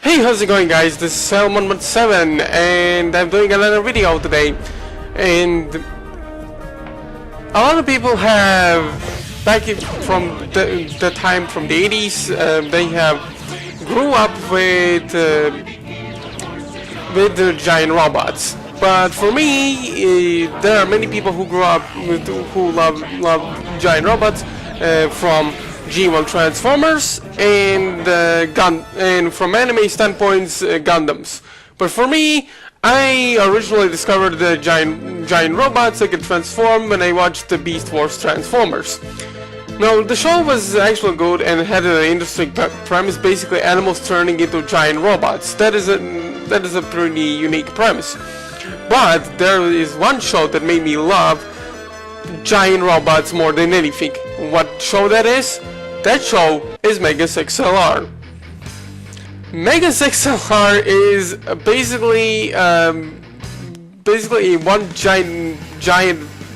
Hey, how's it going, guys? This is Salmon17 and I'm doing another video today. And a lot of people have, from the time from the 80s, they have grew up with the giant robots. But for me, there are many people who grew up who love giant robots from G1 Transformers and and from anime standpoints, Gundams. But for me, I originally discovered the giant robots that can transform when I watched the Beast Wars Transformers. Now, the show was actually good and had an interesting premise, basically animals turning into giant robots. That is a pretty unique premise. But there is one show that made me love giant robots more than anything. What show that is? That show is Megas XLR. Megas XLR is basically one giant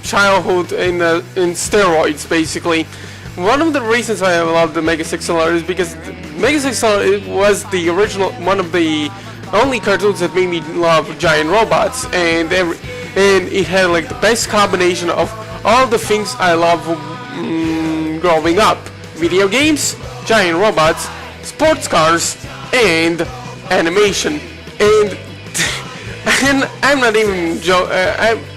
childhood in steroids. Basically, one of the reasons I love the Megas XLR is because Megas XLR was the original, one of the only cartoons that made me love giant robots, and it had like the best combination of all the things I love growing up: video games, giant robots, sports cars, and animation. And I'm not even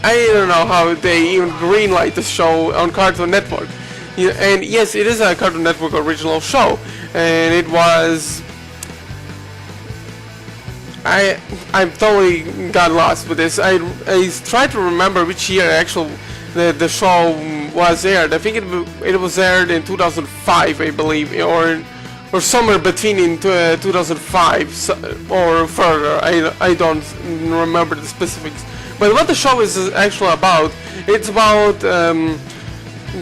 I don't know how they even greenlight the show on Cartoon Network. And yes, it is a Cartoon Network original show, and it was. I totally got lost with this. I tried to remember which year actually the show was aired. I think it was aired in 2005, I believe, or somewhere between in 2005 or further. I don't remember the specifics. But what the show is actually about, it's about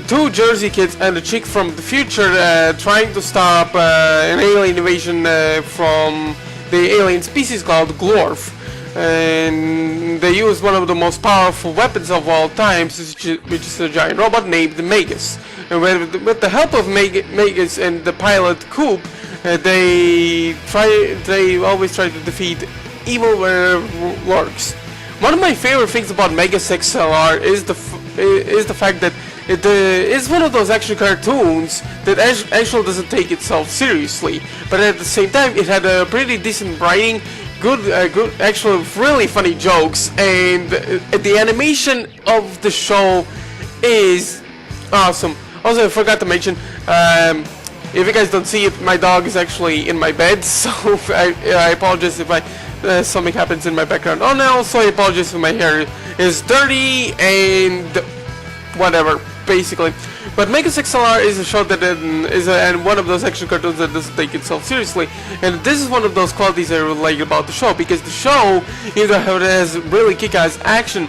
two Jersey kids and a chick from the future trying to stop an alien invasion from the alien species called Glorf. And they use one of the most powerful weapons of all times, which is a giant robot named Megas. And with the help of Megas and the pilot Coop, they always try to defeat evil where it lurks. One of my favorite things about Megas XLR is the fact that it is one of those action cartoons that actually doesn't take itself seriously, but at the same time it had a pretty decent writing, good actually really funny jokes, and the animation of the show is awesome. Also, I forgot to mention, if you guys don't see it, my dog is actually in my bed, so I apologize if something happens in my background. Oh, no, also I apologize if my hair is dirty and whatever, basically. But Megas XLR is a show that and one of those action cartoons that doesn't take itself seriously, and this is one of those qualities I really like about the show, because the show, even though it has really kick-ass action,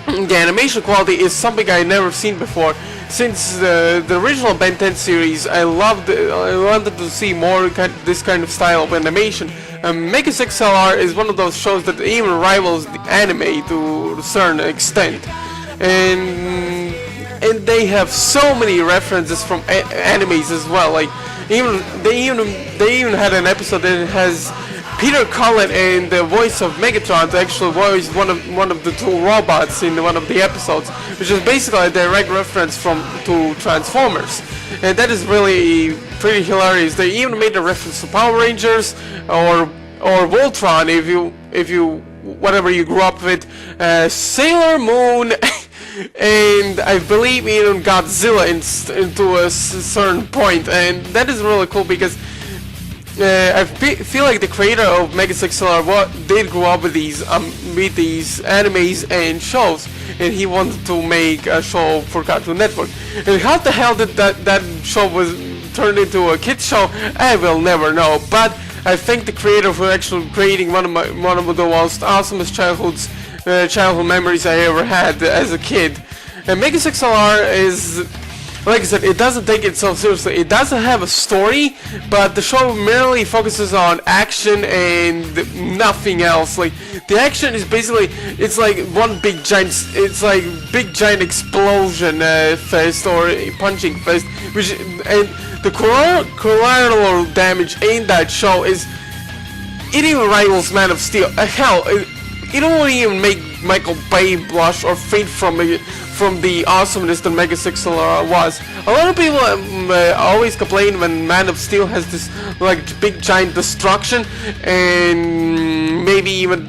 the animation quality is something I never seen before. Since the original Ben 10 series, I wanted to see more this kind of style of animation. Megas XLR is one of those shows that even rivals the anime to a certain extent, and they have so many references from animes as well. Like they even had an episode that has Peter Cullen and the voice of Megatron to actually voice one of the two robots in one of the episodes, which is basically a direct reference to Transformers, and that is really pretty hilarious. They even made a reference to Power Rangers or Voltron, if you whatever you grew up with, Sailor Moon. And I believe even Godzilla into a certain point, and that is really cool because I feel like the creator of Megas XLR did grow up with these animes and shows, and he wanted to make a show for Cartoon Network. And how the hell did that show was turned into a kids show, I will never know. But I thank the creator for actually creating one of the most awesomest childhood memories I ever had as a kid. And Megas XLR is, like I said, it doesn't take itself seriously. It doesn't have a story, but the show merely focuses on action and nothing else. Like, the action is basically, it's like big giant explosion fest or punching fest, and the collateral damage in that show is it even rivals Man of Steel. Hell, it won't even make Michael Bay blush or faint from the awesomeness that Megas XLR was. A lot of people always complain when Man of Steel has this like big giant destruction and maybe even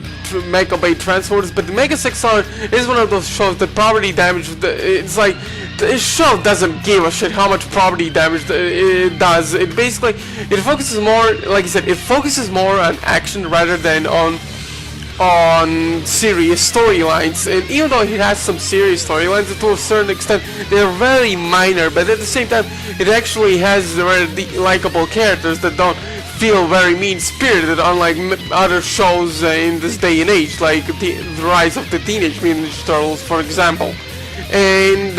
Michael Bay transporters, but the Megas XLR is one of those shows that property damage. It's like the show doesn't give a shit how much property damage it does. It basically focuses more, like I said, it focuses more on action rather than on serious storylines. And even though it has some serious storylines, to a certain extent they're very minor, but at the same time it actually has very likable characters that don't feel very mean-spirited, unlike other shows in this day and age, like the Rise of the Teenage Mutant Ninja Turtles, for example. And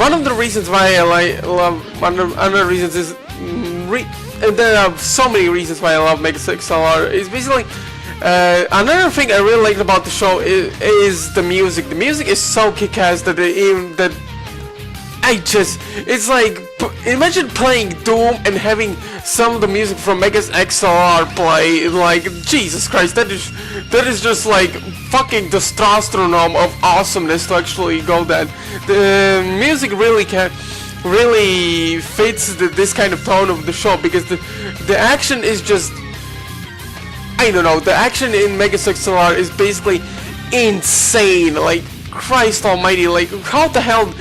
one of the reasons why I love, one of the reasons is and there are so many reasons why I love Megas XLR. Is basically another thing I really liked about the show is the music. The music is so kick-ass that it's like, imagine playing Doom and having some of the music from Megas XLR play. Like, Jesus Christ, that is just like fucking testosterone of awesomeness to actually go that. The music really fits this kind of tone of the show, because the action is just, I don't know, the action in Megas XLR is basically insane. Like, Christ Almighty, like how the hell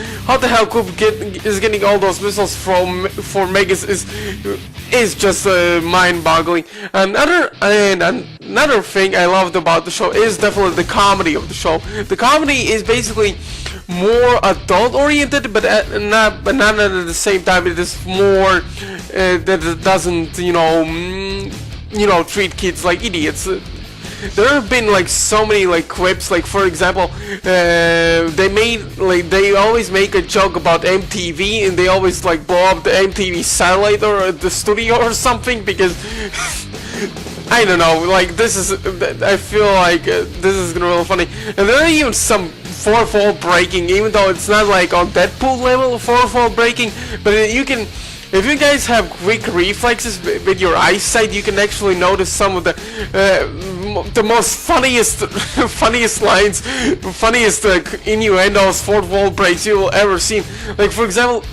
Coop is getting all those missiles for Megas is just mind-boggling. Another thing I loved about the show is definitely the comedy of the show. The comedy is basically more adult-oriented, but not at the same time. It is more that it doesn't, treat kids like idiots. There have been like so many like quips, like for example, they always make a joke about MTV, and they always like blow up the MTV satellite or the studio or something, because I don't know, like I feel like this is real funny. And there are even some fourth wall breaking, even though it's not like on Deadpool level fourth wall breaking, but you can. If you guys have quick reflexes with your eyesight, you can actually notice some of the most funniest lines, funniest innuendos, fourth wall breaks you will ever see. Like for example,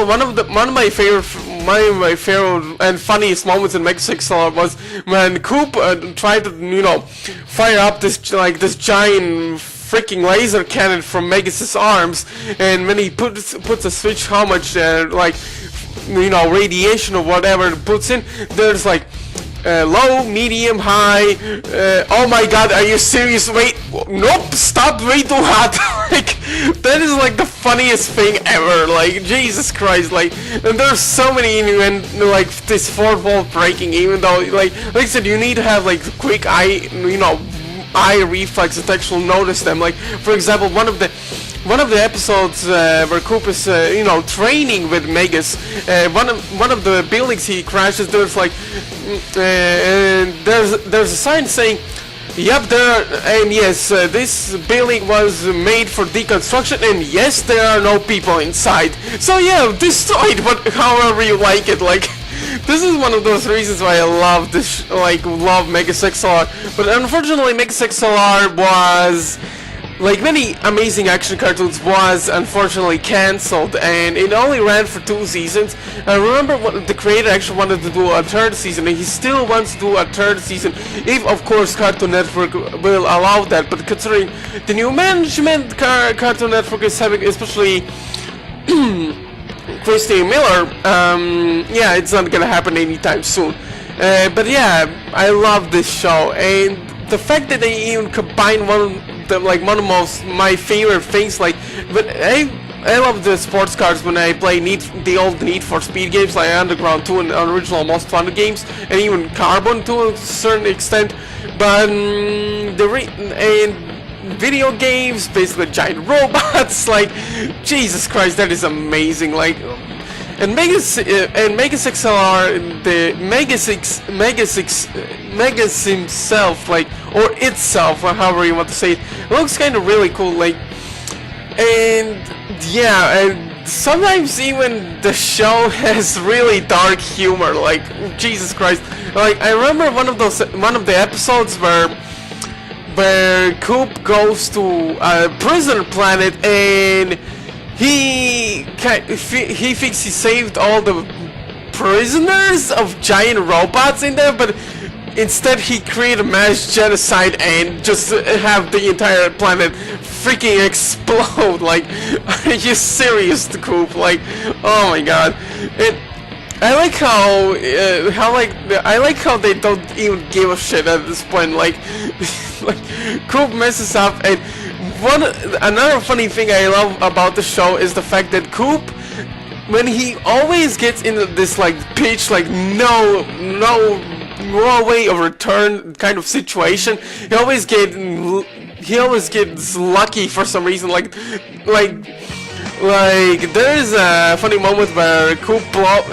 one of my favorite and funniest moments in Megas XLR was when Coop tried to fire up this giant freaking laser cannon from Megas' arms, and when he puts a switch, how much radiation or whatever it puts in, there's like low, medium, high. Oh my god, are you serious? Wait, nope, stop, way too hot. Like, that is like the funniest thing ever. Like, Jesus Christ, like, and there's so many like this fourth wall breaking, even though like I said, you need to have like quick eye reflexes to actually notice them. Like for example, one of the episodes where Coop is training with Megas, one of the buildings he crashes, there's like there's a sign saying, yep, yes, this building was made for deconstruction, and yes, there are no people inside. So yeah, destroyed, but however you like it. Like, this is one of those reasons why I love this, love Megas XLR. But unfortunately, Megas XLR was, like many amazing action cartoons, was unfortunately cancelled, and it only ran for 2 seasons. I remember the creator actually wanted to do a 3rd season, and he still wants to do a 3rd season, if of course Cartoon Network will allow that. But considering the new management Cartoon Network is having, especially Christine Miller, yeah, it's not gonna happen anytime soon. But yeah, I love this show, and the fact that they even combine one of my favorite things, like, but I love the sports cars when I play the old Need for Speed games, like Underground 2 and original Most Wanted games, and even Carbon to a certain extent. But video games, basically giant robots, like, Jesus Christ, that is amazing. Like, and Megas XLR, the Megas himself, like, or itself, or however you want to say it, looks kind of really cool. Like, and yeah, and sometimes even the show has really dark humor. Like, Jesus Christ! Like, I remember one of the episodes where Coop goes to a prison planet and he thinks he saved all the prisoners of giant robots in there, but instead he created a mass genocide and just have the entire planet freaking explode. Like, are you serious, Coop? Like, oh my god. I like how they don't even give a shit at this point. Like, like Coop messes up, and another funny thing I love about the show is the fact that Coop, when he always gets into this like pitch, like no way of return kind of situation, he always gets lucky for some reason. Like there is a funny moment where Coop,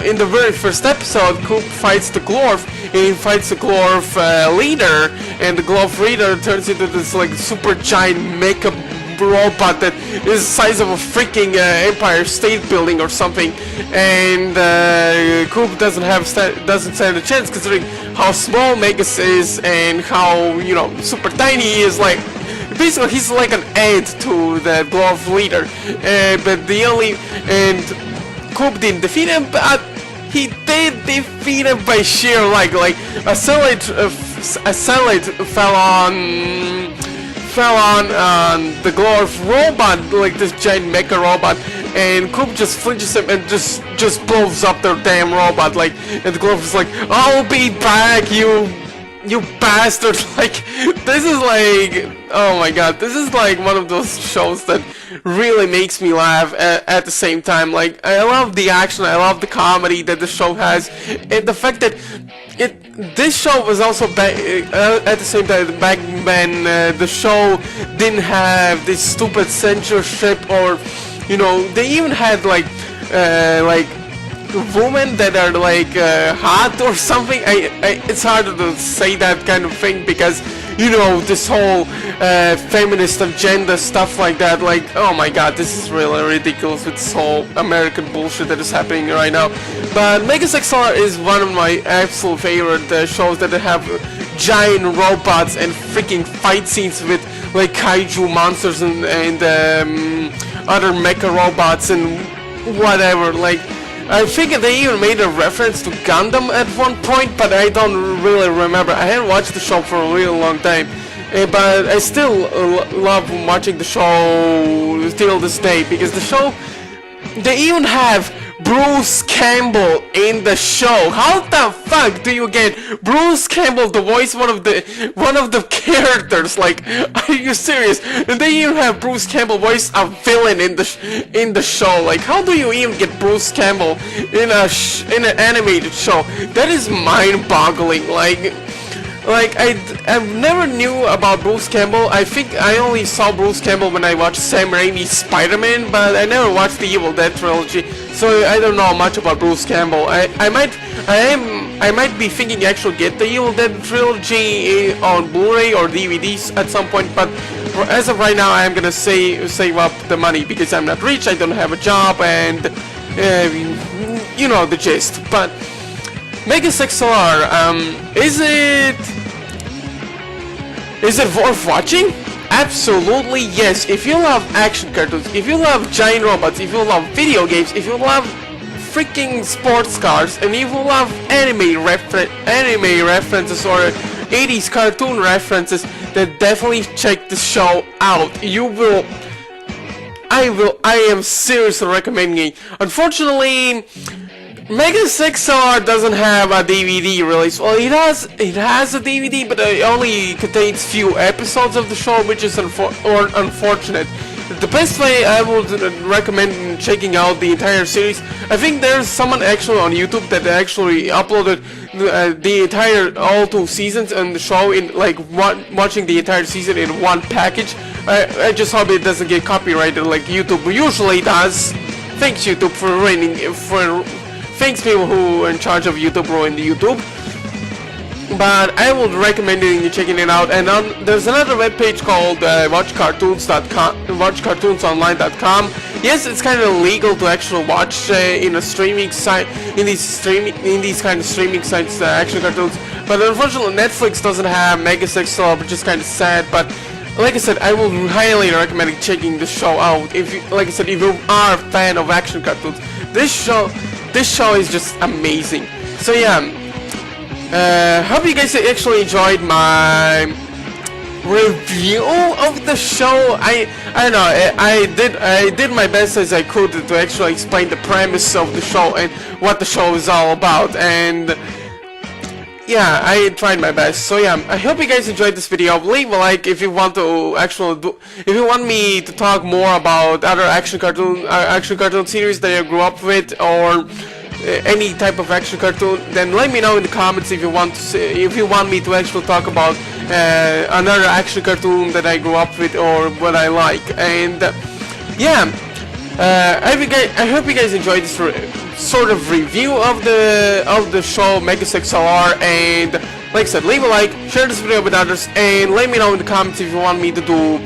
in the very first episode, Coop fights the Glorf, and he fights the Glorf leader, and the Glorf leader turns into this like super giant mecha robot that is the size of a freaking Empire State Building or something, and Coop doesn't stand a chance considering how small Megas is and how, you know, super tiny he is. Like, basically he's like an ant to the Glorf leader, but Coop didn't defeat him, but he did defeat him by sheer like a satellite fell on the Glorf robot, like this giant mecha robot, and Coop just flinches him and just blows up their damn robot. Like, and the Glorf is like, "I'll be back, you bastard!" Like, this is like, oh my god, this is like one of those shows that really makes me laugh at the same time. Like, I love the action, I love the comedy that the show has, and the fact that this show was also back at the same time back when the show didn't have this stupid censorship, or, you know, they even had like women that are like hot or something. It's hard to say that kind of thing because, you know, this whole feminist agenda stuff like that. Like, oh my god, this is really ridiculous with this whole American bullshit that is happening right now. But Megas XLR is one of my absolute favorite shows that have giant robots and freaking fight scenes with like kaiju monsters and other mecha robots and whatever. Like, I think they even made a reference to Gundam at one point, but I don't really remember. I haven't watched the show for a really long time, but I still love watching the show till this day, because the show, they even have Bruce Campbell in the show. How the fuck do you get Bruce Campbell to voice one of the characters? Like, are you serious? And they even have Bruce Campbell voice a villain in the show. Like, how do you even get Bruce Campbell in an animated show? That is mind-boggling. Like I never knew about Bruce Campbell. I think I only saw Bruce Campbell when I watched Sam Raimi's Spider-Man, but I never watched the Evil Dead trilogy, so I don't know much about Bruce Campbell. I might be thinking actually get the Evil Dead trilogy on Blu-ray or DVDs at some point, but as of right now, I'm gonna save up the money because I'm not rich, I don't have a job, and you know the gist. But Megas XLR, is it worth watching? Absolutely yes. If you love action cartoons, if you love giant robots, if you love video games, if you love freaking sports cars, and if you love anime references or 80s cartoon references, then definitely check the show out. You will. I am seriously recommending it. Unfortunately, Megas XLR doesn't have a DVD release. Well, it has a DVD, but it only contains few episodes of the show, which is unfortunate. The best way I would recommend checking out the entire series, I think there's someone actually on YouTube that actually uploaded the entire all 2 seasons and the show in like watching the entire season in one package. I just hope it doesn't get copyrighted like YouTube usually does. Thanks YouTube thanks people who are in charge of YouTube ruin the YouTube. But I would recommend you checking it out. And there's another webpage called watchcartoonsonline.com. Yes, it's kind of illegal to actually watch in a streaming site, in these kind of streaming sites, action cartoons. But unfortunately, Netflix doesn't have Megas XLR, which is kind of sad. But like I said, I will highly recommend checking the show out. If you, like I said, if you are a fan of action cartoons, this show is just amazing. So yeah, hope you guys actually enjoyed my review of the show. I don't know. I did my best as I could to actually explain the premise of the show and what the show is all about. And yeah, I tried my best. So yeah, I hope you guys enjoyed this video. Leave a like if you want to actually if you want me to talk more about other action cartoon series that I grew up with, or any type of action cartoon. Then let me know in the comments if you want me to actually talk about another action cartoon that I grew up with or what I like. And yeah, I hope you guys enjoyed this sort of review of the show Megas XLR. And like I said, leave a like, share this video with others, and let me know in the comments if you want me to do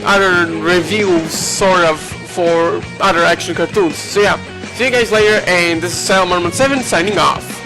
other reviews sort of for other action cartoons. So yeah, see you guys later, and this is Salmon7 signing off.